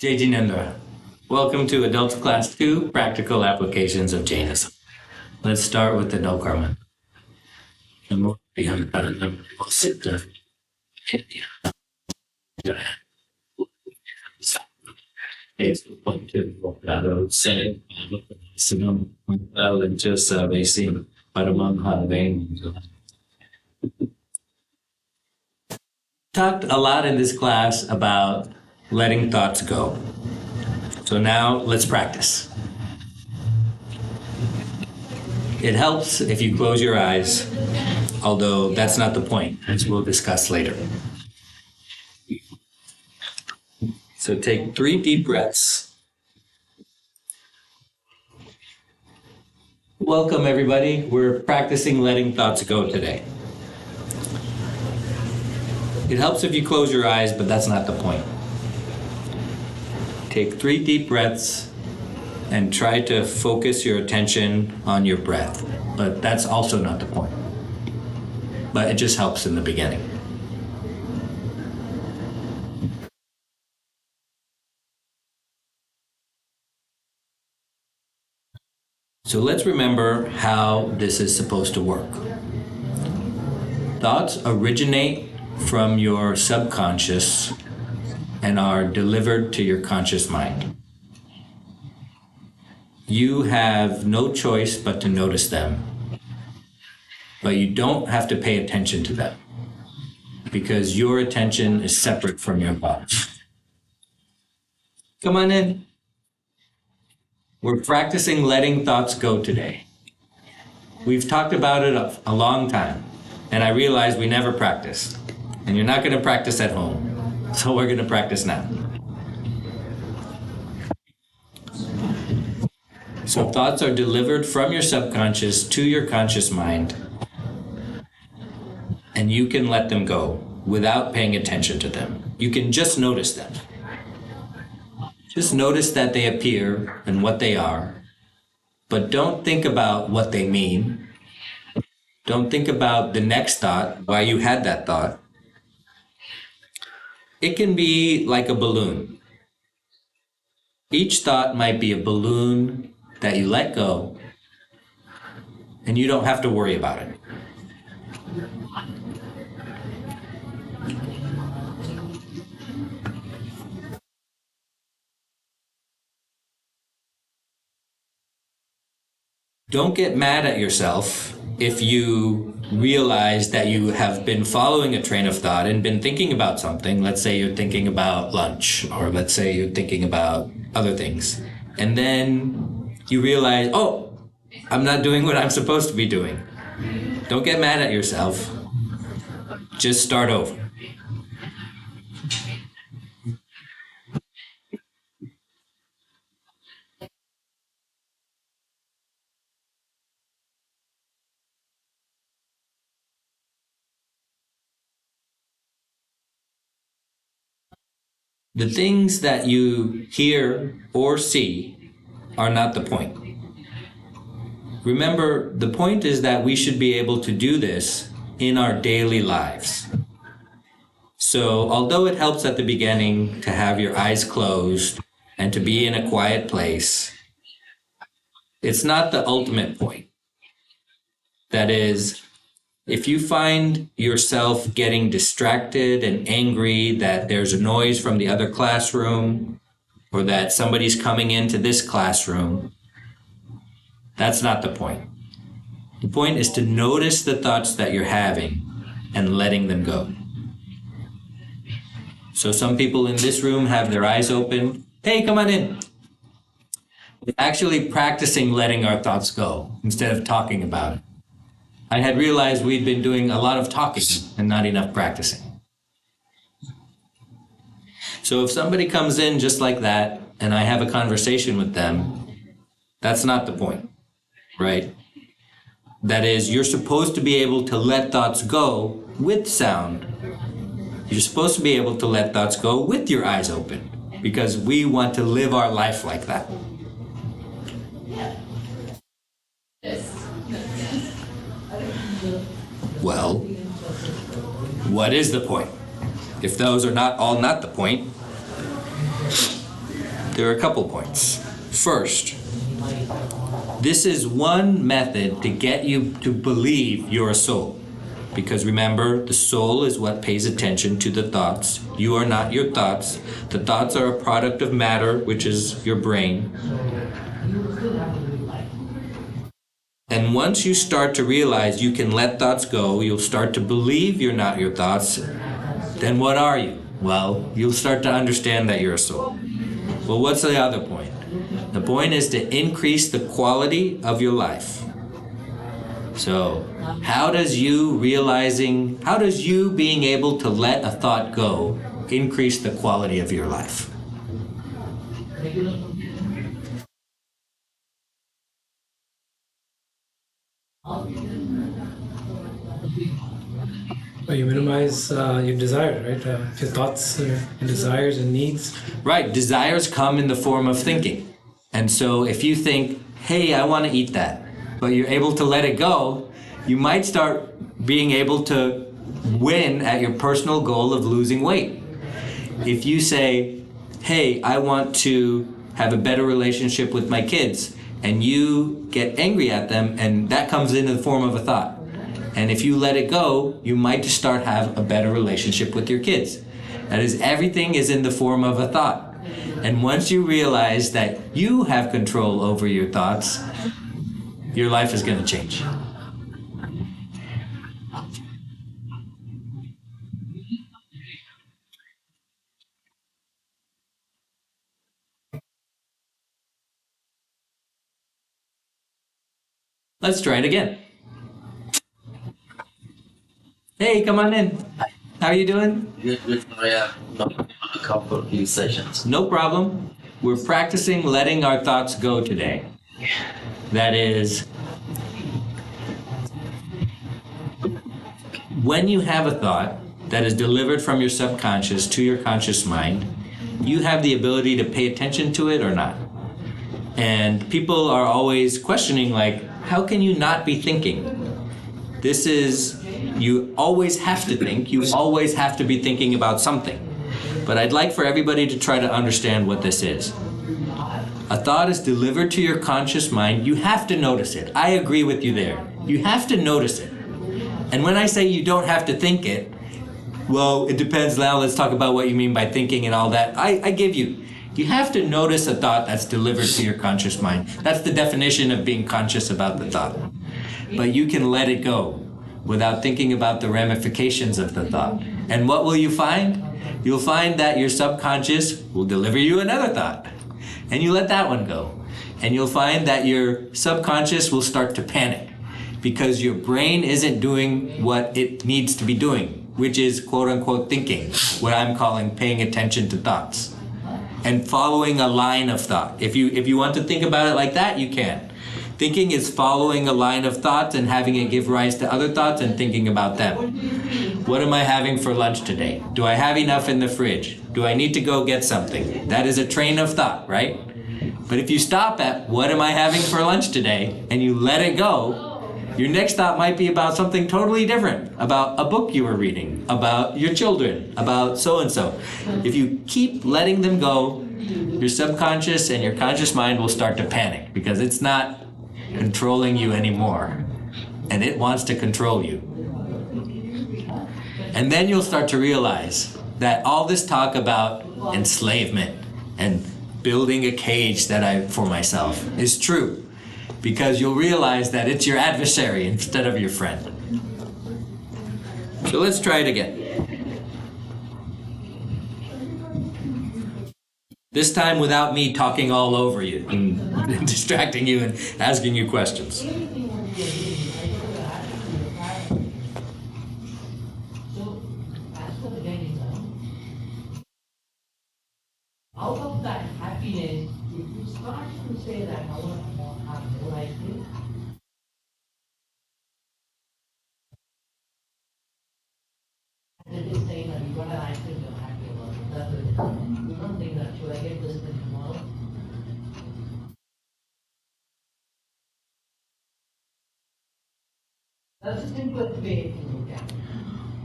J.G. Nandra. Welcome to Adults Class 2, Practical Applications of Jainism. Let's start with the no karma. Talked a lot in this class about letting thoughts go. So now let's practice. It helps if you close your eyes, although that's not the point, as we'll discuss later. So take 3 deep breaths. Welcome, everybody. We're practicing letting thoughts go today. It helps if you close your eyes, but that's not the point. Take 3 deep breaths and try to focus your attention on your breath, but that's also not the point. But it just helps in the beginning. So let's remember how this is supposed to work. Thoughts originate from your subconscious and are delivered to your conscious mind. You have no choice but to notice them, but you don't have to pay attention to them because your attention is separate from your thoughts. Come on in. We're practicing letting thoughts go today. We've talked about it a long time, and I realize we never practiced. And you're not going to practice at home, so we're going to practice now. So thoughts are delivered from your subconscious to your conscious mind, and you can let them go without paying attention to them. You can just notice them. Just notice that they appear and what they are, but don't think about what they mean. Don't think about the next thought, why you had that thought. It can be like a balloon. Each thought might be a balloon that you let go, and you don't have to worry about it. Don't get mad at yourself if you realize that you have been following a train of thought and been thinking about something. Let's say you're thinking about lunch, or let's say you're thinking about other things. And then you realize, oh, I'm not doing what I'm supposed to be doing. Don't get mad at yourself. Just start over. The things that you hear or see are not the point. Remember, the point is that we should be able to do this in our daily lives. So, although it helps at the beginning to have your eyes closed and to be in a quiet place, it's not the ultimate point. That is, if you find yourself getting distracted and angry that there's a noise from the other classroom or that somebody's coming into this classroom, that's not the point. The point is to notice the thoughts that you're having and letting them go. So some people in this room have their eyes open. Hey, come on in. We're actually practicing letting our thoughts go instead of talking about it. I had realized we'd been doing a lot of talking and not enough practicing. So if somebody comes in just like that and I have a conversation with them, that's not the point, right? That is, you're supposed to be able to let thoughts go with sound. You're supposed to be able to let thoughts go with your eyes open because we want to live our life like that. Well, what is the point? If those are not all not the point, There are a couple points. First, this is one method to get you to believe you're a soul. Because remember, the soul is what pays attention to the thoughts. You are not your thoughts. The thoughts are a product of matter, which is your brain. And once you start to realize you can let thoughts go, you'll start to believe you're not your thoughts, then what are you? Well, you'll start to understand that you're a soul. Well, what's the other point? The point is to increase the quality of your life. So, how does you being able to let a thought go increase the quality of your life? Well, you minimize your desires, right? Your thoughts, your desires and needs. Right, desires come in the form of thinking. And so if you think, hey, I want to eat that, but you're able to let it go, you might start being able to win at your personal goal of losing weight. If you say, hey, I want to have a better relationship with my kids, and you get angry at them, and that comes in the form of a thought. And if you let it go, you might start have a better relationship with your kids. That is, everything is in the form of a thought. And once you realize that you have control over your thoughts, your life is going to change. Let's try it again. Hey, come on in. How are you doing? Good. I have a couple of few sessions. No problem. We're practicing letting our thoughts go today. That is, when you have a thought that is delivered from your subconscious to your conscious mind, you have the ability to pay attention to it or not. And people are always questioning, like, how can you not be thinking? This is, you always have to think, you always have to be thinking about something. But I'd like for everybody to try to understand what this is. A thought is delivered to your conscious mind, you have to notice it. I agree with you there. You have to notice it. And when I say you don't have to think it, well, it depends. Now let's talk about what you mean by thinking and all that. I give you. You have to notice a thought that's delivered to your conscious mind. That's the definition of being conscious about the thought. But you can let it go without thinking about the ramifications of the thought. And what will you find? You'll find that your subconscious will deliver you another thought. And you let that one go. And you'll find that your subconscious will start to panic because your brain isn't doing what it needs to be doing, which is quote unquote thinking, what I'm calling paying attention to thoughts and following a line of thought. If you want to think about it like that, you can. Thinking is following a line of thoughts and having it give rise to other thoughts and thinking about them. What am I having for lunch today? Do I have enough in the fridge? Do I need to go get something? That is a train of thought, right? But if you stop at what am I having for lunch today and you let it go, your next thought might be about something totally different, about a book you were reading, about your children, about so-and-so. If you keep letting them go, your subconscious and your conscious mind will start to panic because it's not controlling you anymore, and it wants to control you. And then you'll start to realize that all this talk about enslavement and building a cage for myself is true, because you'll realize that it's your adversary instead of your friend. So let's try it again. This time without me talking all over you and distracting you and asking you questions. Out of that happiness, if you start to say that I want to have more like this, and it is saying that you got an ice cream, you're happy about it. That's what it is. You don't think that should I get this thing tomorrow? That's the simplest way to look at it.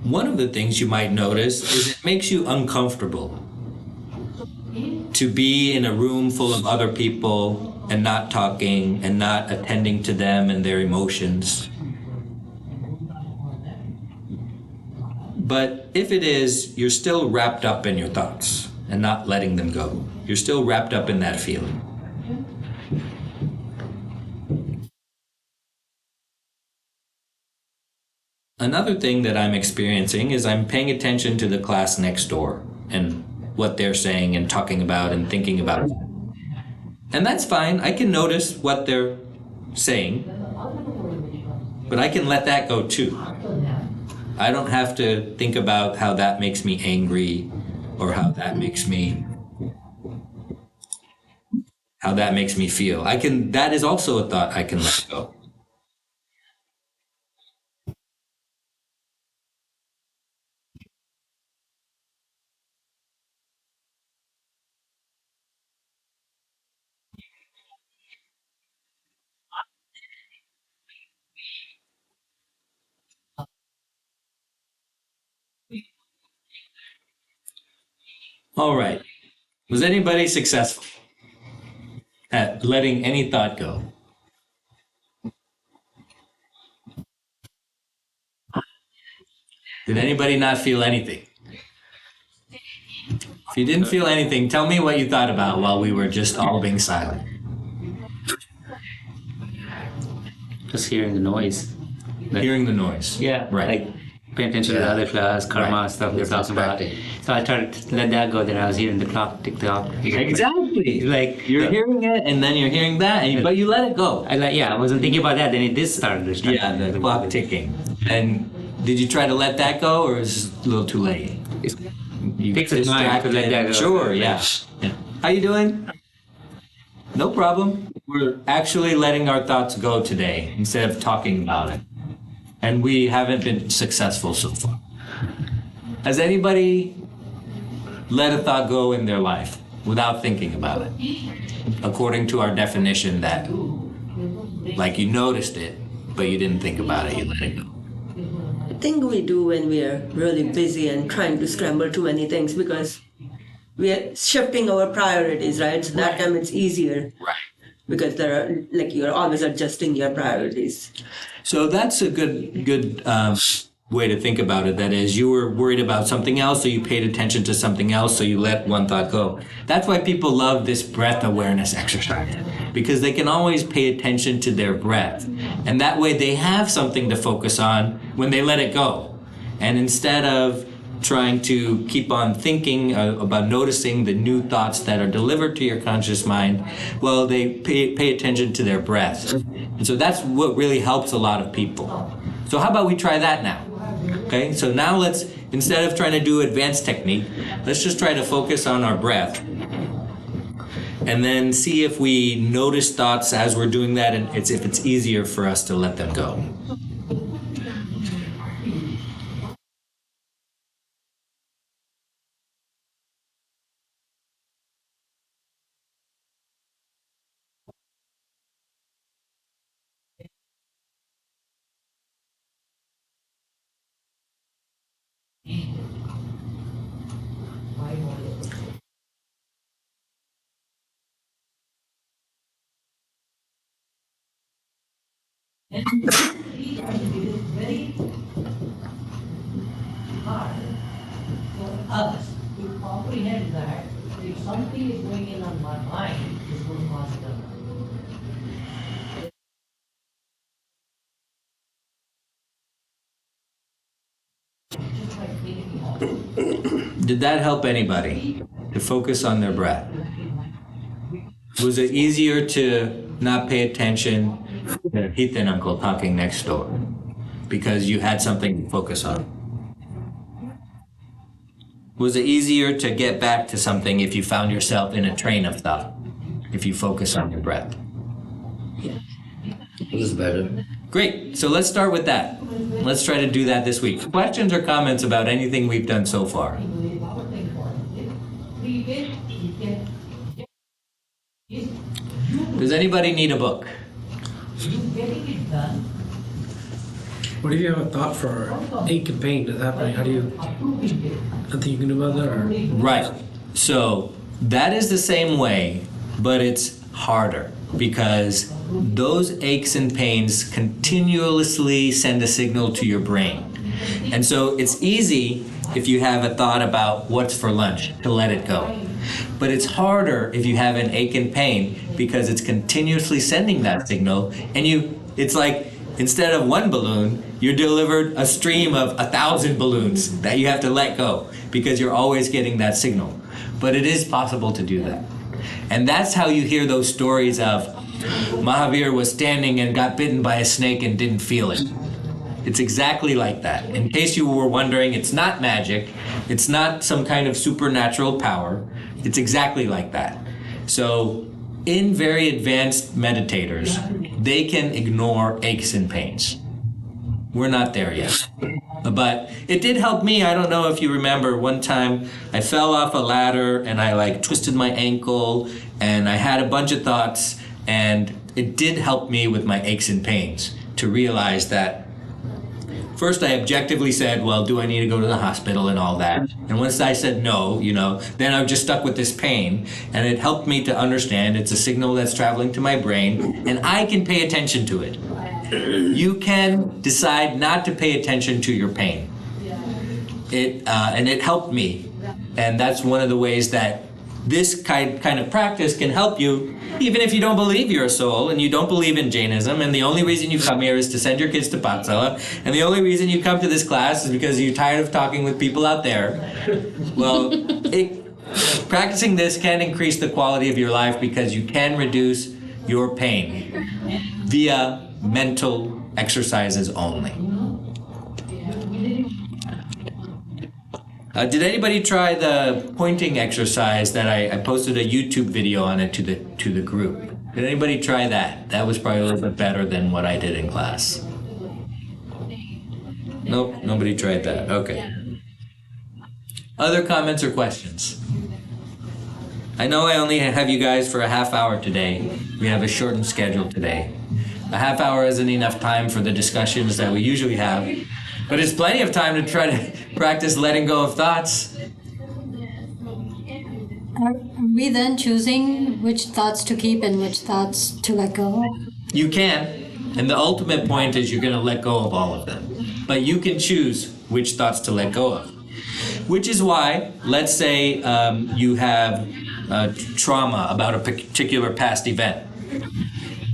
One of the things you might notice is it makes you uncomfortable. to be in a room full of other people and not talking and not attending to them and their emotions. But if it is, you're still wrapped up in your thoughts and not letting them go. You're still wrapped up in that feeling. Another thing that I'm experiencing is I'm paying attention to the class next door and what they're saying and talking about and thinking about. And that's fine. I can notice what they're saying, but I can let that go too. I don't have to think about how that makes me angry or how that makes me feel. That is also a thought I can let go. All right. Was anybody successful at letting any thought go? Did anybody not feel anything? If you didn't feel anything, tell me what you thought about while we were just all being silent. Just hearing the noise. Hearing the noise. Yeah, Right. like paying attention to the other class, karma Right. stuff they're talking about. So I tried to let that go. Then I was hearing the clock tick tock. Exactly. Like You're hearing it, and then you're hearing that, but you let it go. I wasn't thinking about that. Then it did start. Yeah, the clock ticking. And did you try to let that go, or is it a little too late? You Takes a time to let that go. Sure, yeah. How you doing? No problem. We're actually letting our thoughts go today instead of talking about it. And we haven't been successful so far. Has anybody let a thought go in their life without thinking about it? According to our definition that, like, you noticed it, but you didn't think about it, you let it go. I think we do when we are really busy and trying to scramble too many things because we are shifting our priorities, right? So that time it's easier. Right. Because you're always adjusting your priorities. So that's a good way to think about it. That is, you were worried about something else, so you paid attention to something else, so you let one thought go. That's why people love this breath awareness exercise, because they can always pay attention to their breath. And that way they have something to focus on when they let it go. And instead of trying to keep on thinking about noticing the new thoughts that are delivered to your conscious mind, well, they pay attention to their breath. And so that's what really helps a lot of people. So how about we try that now? Okay, so now let's, instead of trying to do advanced technique, let's just try to focus on our breath. And then see if we notice thoughts as we're doing that, and if it's easier for us to let them go. And it is very hard for us to comprehend that if something is going in on my mind, it's going to cause trouble. Just like thinking of it. Did that help anybody to focus on their breath? Was it easier to not pay attention to Heath and Uncle talking next door because you had something to focus on? Was it easier to get back to something if you found yourself in a train of thought, if you focus on your breath? It was better. Great, so let's start with that. Let's try to do that this week. Questions or comments about anything we've done so far? Does anybody need a book? Getting it done, What if you have a thought for ache and pain? Does that happen? How do you? approving it, Nothing you can do about that, or Right. So That is the same way, but it's harder because those aches and pains continuously send a signal to your brain. And so it's easy if you have a thought about what's for lunch to let it go. But it's harder if you have an ache and pain because it's continuously sending that signal, and it's like instead of one balloon, you're delivered a stream of 1,000 balloons that you have to let go because you're always getting that signal. But it is possible to do that. And that's how you hear those stories of Mahavir was standing and got bitten by a snake and didn't feel it. It's exactly like that. In case you were wondering, it's not magic. It's not some kind of supernatural power. It's exactly like that. So in very advanced meditators, they can ignore aches and pains. We're not there yet. But it did help me. I don't know if you remember one time I fell off a ladder and I like twisted my ankle and I had a bunch of thoughts, and it did help me with my aches and pains to realize that first I objectively said, well, do I need to go to the hospital and all that? And once I said no, then I'm just stuck with this pain, and it helped me to understand it's a signal that's traveling to my brain and I can pay attention to it. You can decide not to pay attention to your pain. And it helped me. And that's one of the ways that this kind of practice can help you, even if you don't believe you're a soul and you don't believe in Jainism, and the only reason you come here is to send your kids to Patsala, and the only reason you come to this class is because you're tired of talking with people out there. Well, practicing this can increase the quality of your life because you can reduce your pain via mental exercises only. Did anybody try the pointing exercise that I posted a YouTube video on it to the group? Did anybody try that? That was probably a little bit better than what I did in class. Nope, nobody tried that. Okay. Other comments or questions? I know I only have you guys for a half hour today. We have a shortened schedule today. A half hour isn't enough time for the discussions that we usually have, but it's plenty of time to try to practice letting go of thoughts. Are we then choosing which thoughts to keep and which thoughts to let go? You can, and the ultimate point is you're going to let go of all of them. But you can choose which thoughts to let go of. Which is why, let's say you have trauma about a particular past event.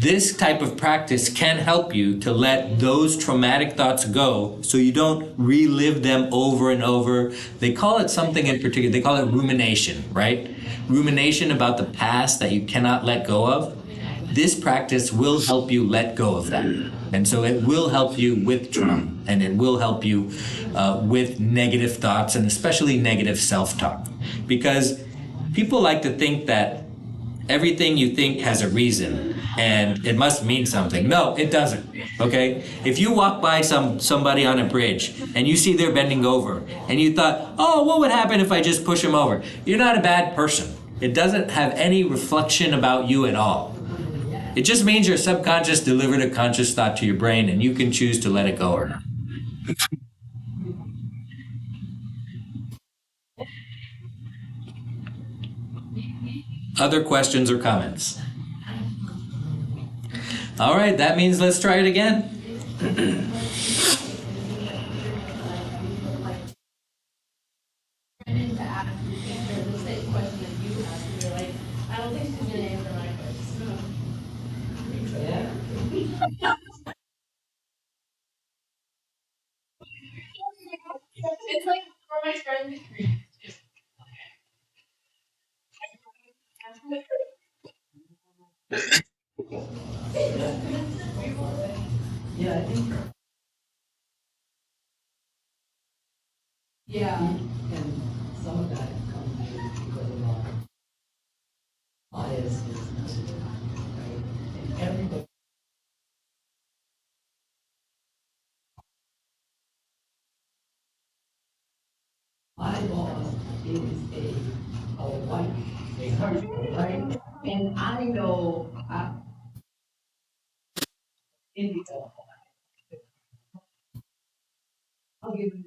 This type of practice can help you to let those traumatic thoughts go so you don't relive them over and over. They call it something in particular, they call it rumination, right? Rumination about the past that you cannot let go of. This practice will help you let go of that. And so it will help you with trauma, and it will help you with negative thoughts, and especially negative self-talk. Because people like to think that everything you think has a reason and it must mean something. No, it doesn't. Okay? If you walk by somebody on a bridge and you see they're bending over and you thought, oh, what would happen if I just push them over? You're not a bad person. It doesn't have any reflection about you at all. It just means your subconscious delivered a conscious thought to your brain, and you can choose to let it go or not. Other questions or comments? All right, that means let's try it again. It's like for my friends. Yeah, I think. Yeah, and some of that comes because of our biases, right? And everybody. My boss is a white person, right? And I know Indigo. I'll give him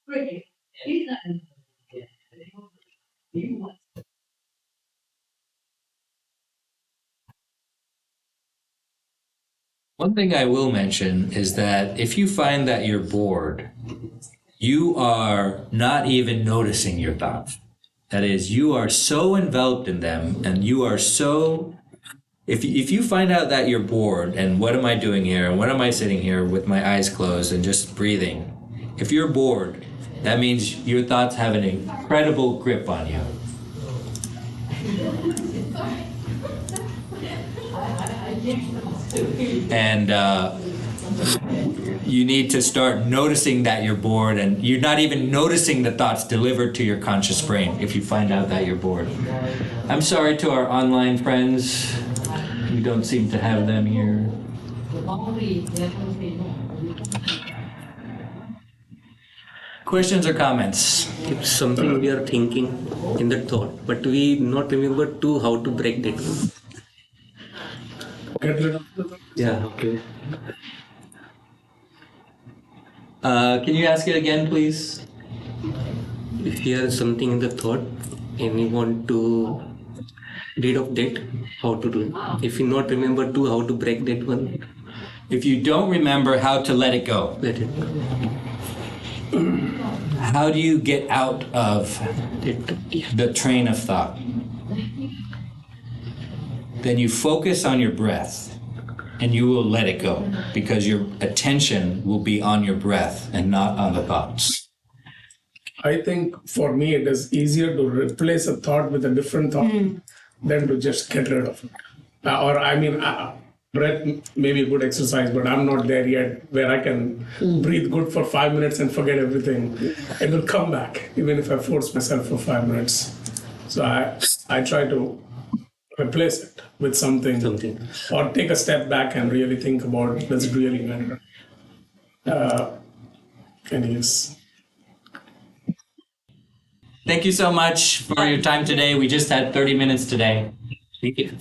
cricket. He's not in One thing I will mention is that if you find that you're bored, you are not even noticing your thoughts. That is, you are so enveloped in them and you are so. If you find out that you're bored and what am I doing here and what am I sitting here with my eyes closed and just breathing, if you're bored, that means your thoughts have an incredible grip on you. And you need to start noticing that you're bored, and you're not even noticing the thoughts delivered to your conscious brain if you find out that you're bored. I'm sorry to our online friends. We don't seem to have them here. Questions or comments? If something we are thinking in the thought, but we not remember to how to break that. Get rid of the Yeah. Okay. Can you ask it again, please? If you have something in the thought and you want to rid of that, how to do it? If you not remember to how to break that one, If you don't remember how to let it go, let it. how do you get out of the train of thought? Then you focus on your breath and you will let it go because your attention will be on your breath and not on the thoughts. I think for me it is easier to replace a thought with a different thought than to just get rid of it. Breath may be a good exercise, but I'm not there yet where I can breathe good for 5 minutes and forget everything. It will come back even if I force myself for 5 minutes. So I try to replace it with something, or take a step back and really think about does it really matter. And yes. Thank you so much for your time today. We just had 30 minutes today. Thank you.